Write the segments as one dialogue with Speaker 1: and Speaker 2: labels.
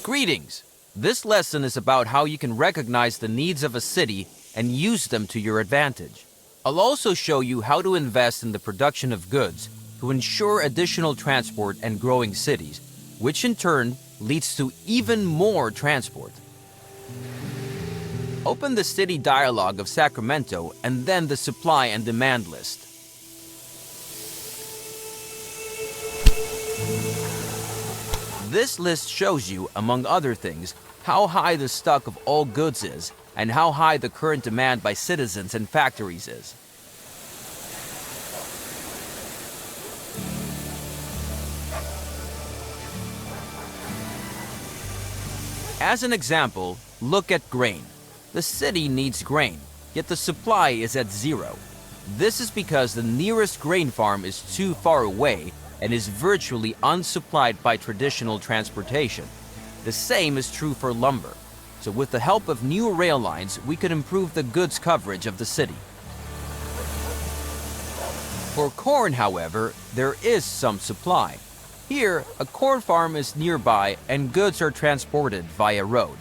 Speaker 1: Greetings! This lesson is about how you can recognize the needs of a city and use them to your advantage. I'll also show you how to invest in the production of goods to ensure additional transport and growing cities, which in turn leads to even more transport. Open the city dialog of Sacramento and then the supply and demand list. This list shows you, among other things, how high the stock of all goods is and how high the current demand by citizens and factories is. As an example, look at grain. The city needs grain, yet the supply is at zero. This is because the nearest grain farm is too far away and is virtually unsupplied by traditional transportation. The same is true for lumber. So with the help of new rail lines, we could improve the goods coverage of the city. For corn, however, there is some supply. Here, a corn farm is nearby and goods are transported via road.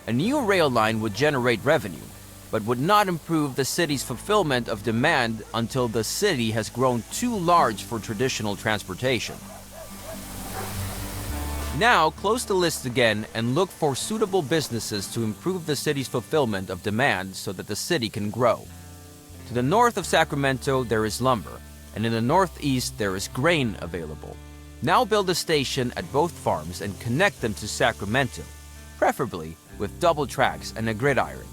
Speaker 1: A new rail line would generate revenue, but would not improve the city's fulfillment of demand until the city has grown too large for traditional transportation. Now, close the list again and look for suitable businesses to improve the city's fulfillment of demand so that the city can grow. To the north of Sacramento, there is lumber, and in the northeast, there is grain available. Now build a station at both farms and connect them to Sacramento, preferably with double tracks and a gridiron.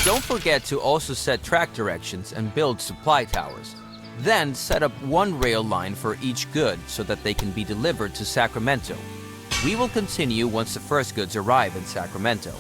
Speaker 1: Don't forget to also set track directions and build supply towers. Then set up one rail line for each good so that they can be delivered to Sacramento. We will continue once the first goods arrive in Sacramento.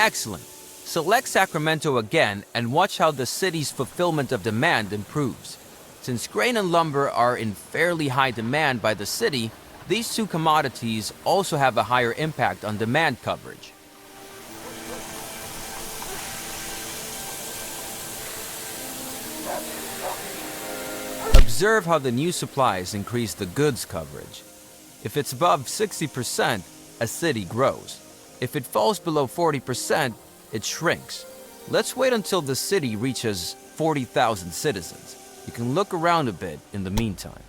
Speaker 1: Excellent. Select Sacramento again and watch how the city's fulfillment of demand improves. Since grain and lumber are in fairly high demand by the city, these two commodities also have a higher impact on demand coverage. Observe how the new supplies increase the goods coverage. If it's above 60%, a city grows. If it falls below 40%, it shrinks. Let's wait until the city reaches 40,000 citizens. You can look around a bit in the meantime.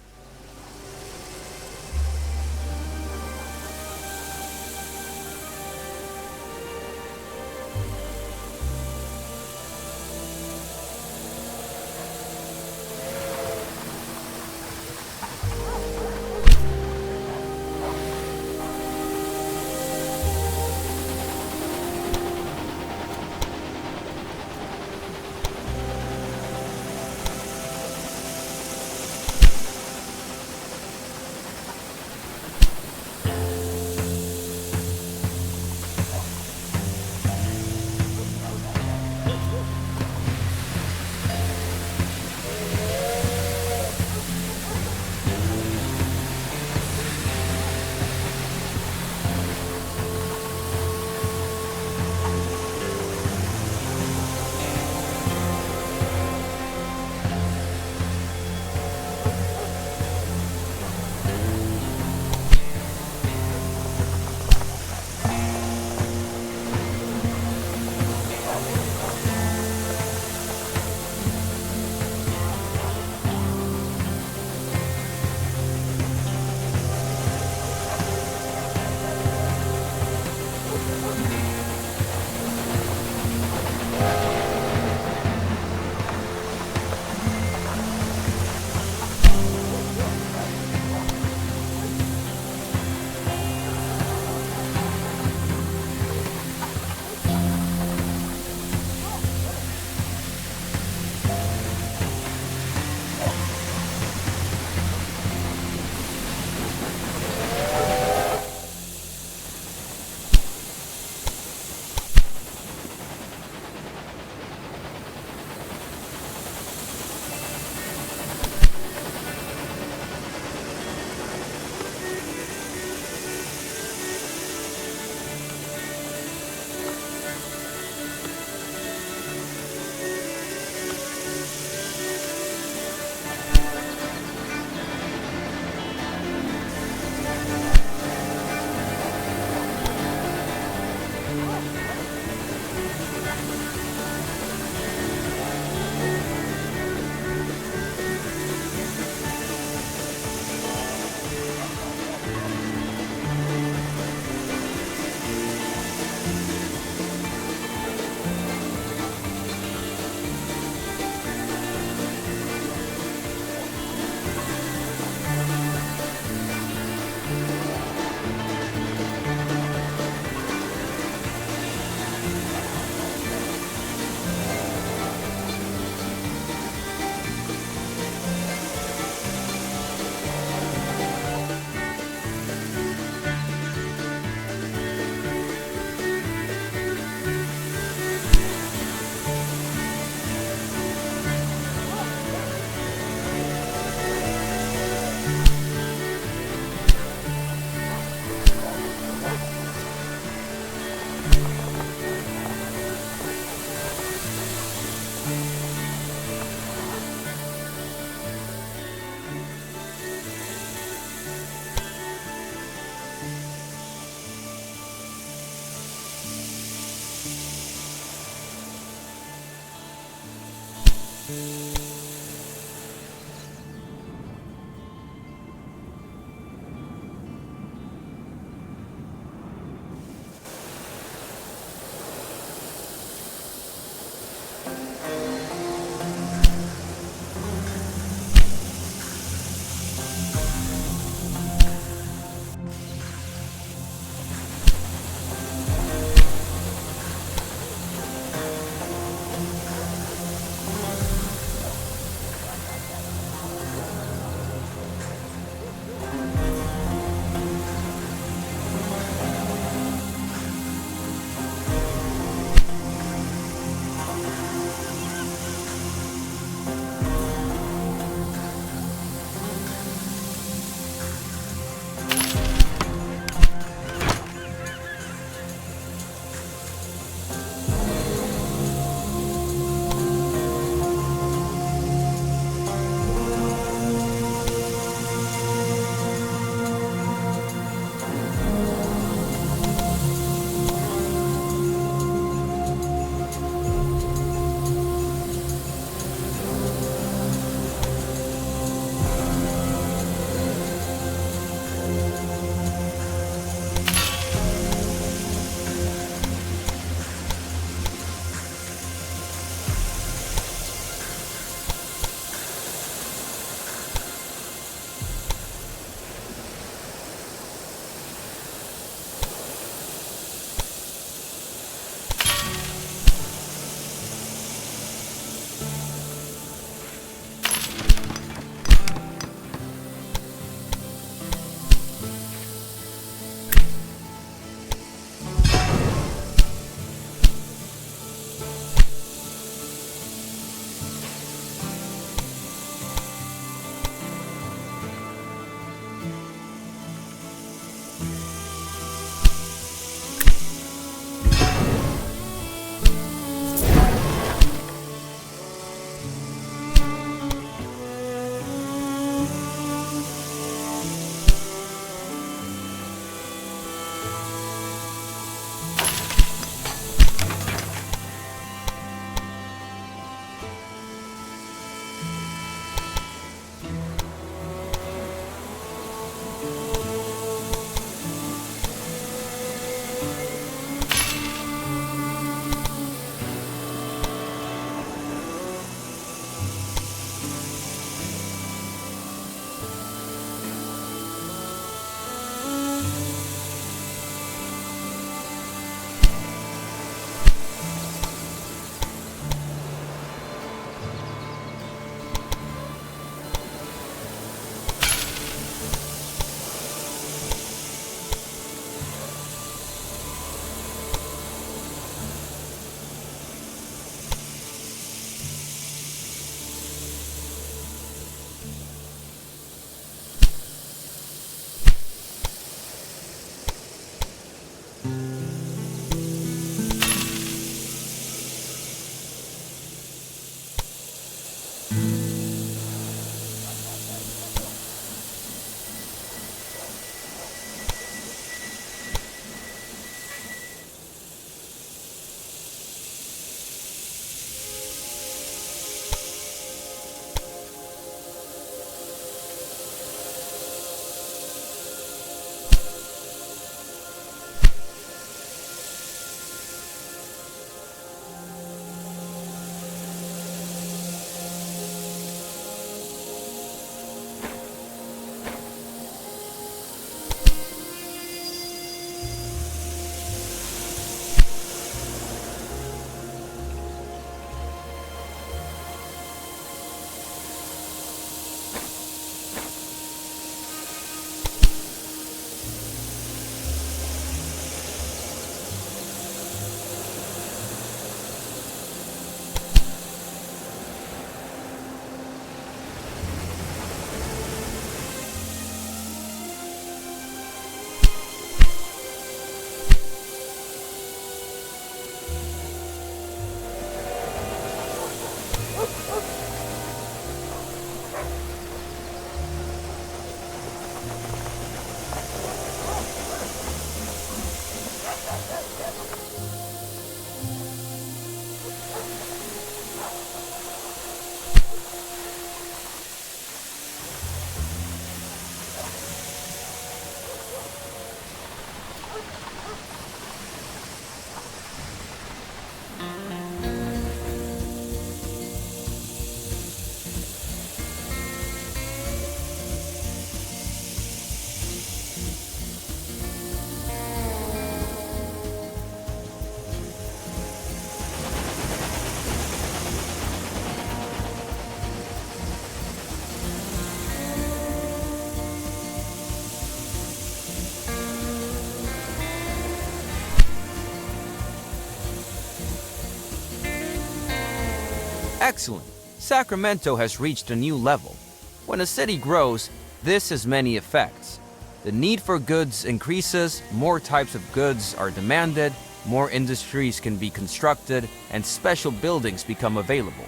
Speaker 1: Excellent! Sacramento has reached a new level. When a city grows, this has many effects. The need for goods increases, more types of goods are demanded, more industries can be constructed, and special buildings become available.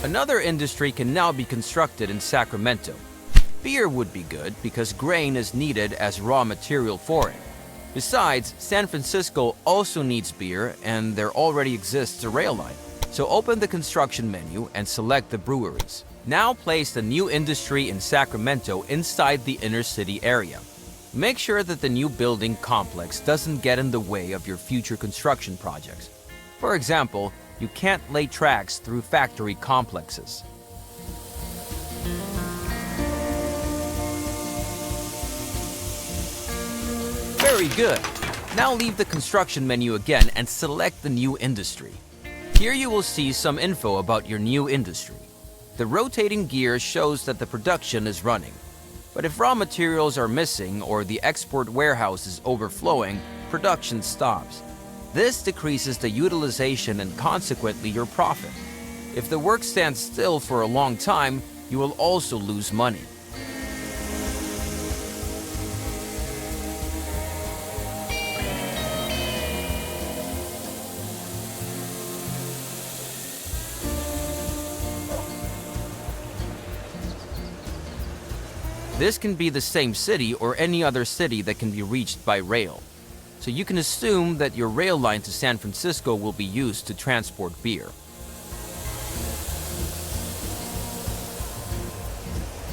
Speaker 1: Another industry can now be constructed in Sacramento. Beer would be good because grain is needed as raw material for it. Besides, San Francisco also needs beer and there already exists a rail line. So open the construction menu and select the breweries. Now place the new industry in Sacramento inside the inner city area. Make sure that the new building complex doesn't get in the way of your future construction projects. For example, you can't lay tracks through factory complexes. Very good. Now leave the construction menu again and select the new industry. Here you will see some info about your new industry. The rotating gear shows that the production is running. But if raw materials are missing or the export warehouse is overflowing, production stops. This decreases the utilization and consequently your profit. If the work stands still for a long time, you will also lose money. This can be the same city or any other city that can be reached by rail. So you can assume that your rail line to San Francisco will be used to transport beer.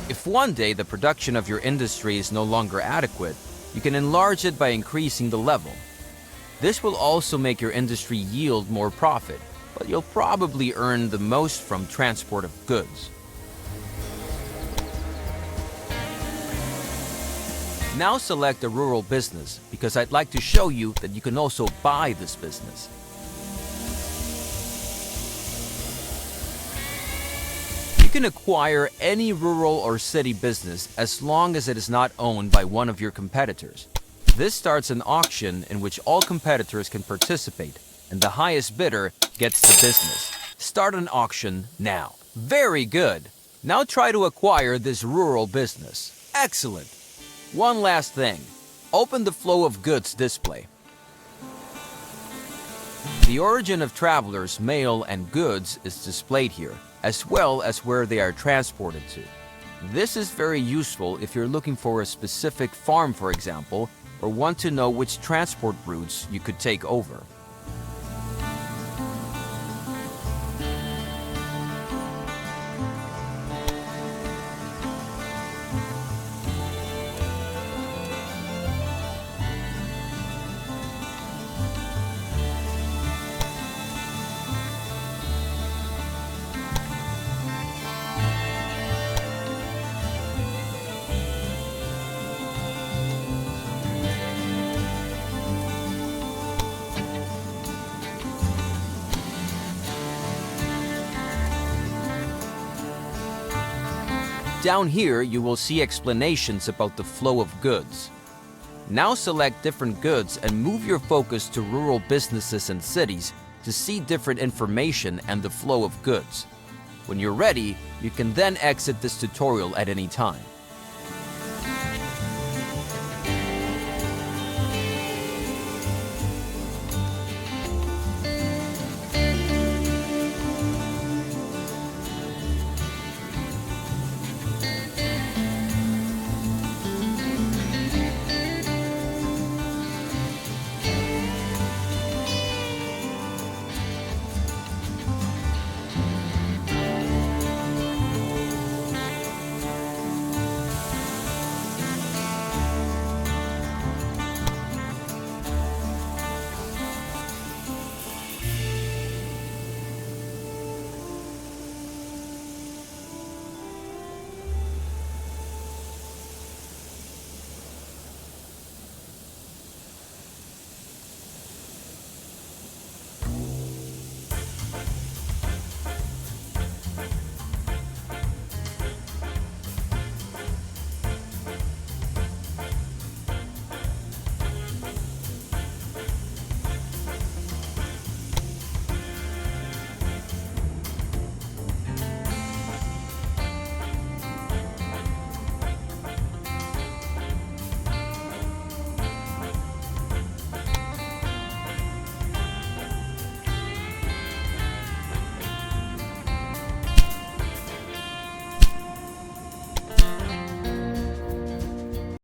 Speaker 1: If one day the production of your industry is no longer adequate, you can enlarge it by increasing the level. This will also make your industry yield more profit, but you'll probably earn the most from transport of goods. Now select a rural business because I'd like to show you that you can also buy this business. You can acquire any rural or city business as long as it is not owned by one of your competitors. This starts an auction in which all competitors can participate, and the highest bidder gets the business. Start an auction now. Very good. Now try to acquire this rural business. Excellent. One last thing. Open the flow of goods display. The origin of travelers, mail, and goods is displayed here, as well as where they are transported to. This is very useful if you're looking for a specific farm, for example, or want to know which transport routes you could take over. Down here, you will see explanations about the flow of goods. Now select different goods and move your focus to rural businesses and cities to see different information and the flow of goods. When you're ready, you can then exit this tutorial at any time.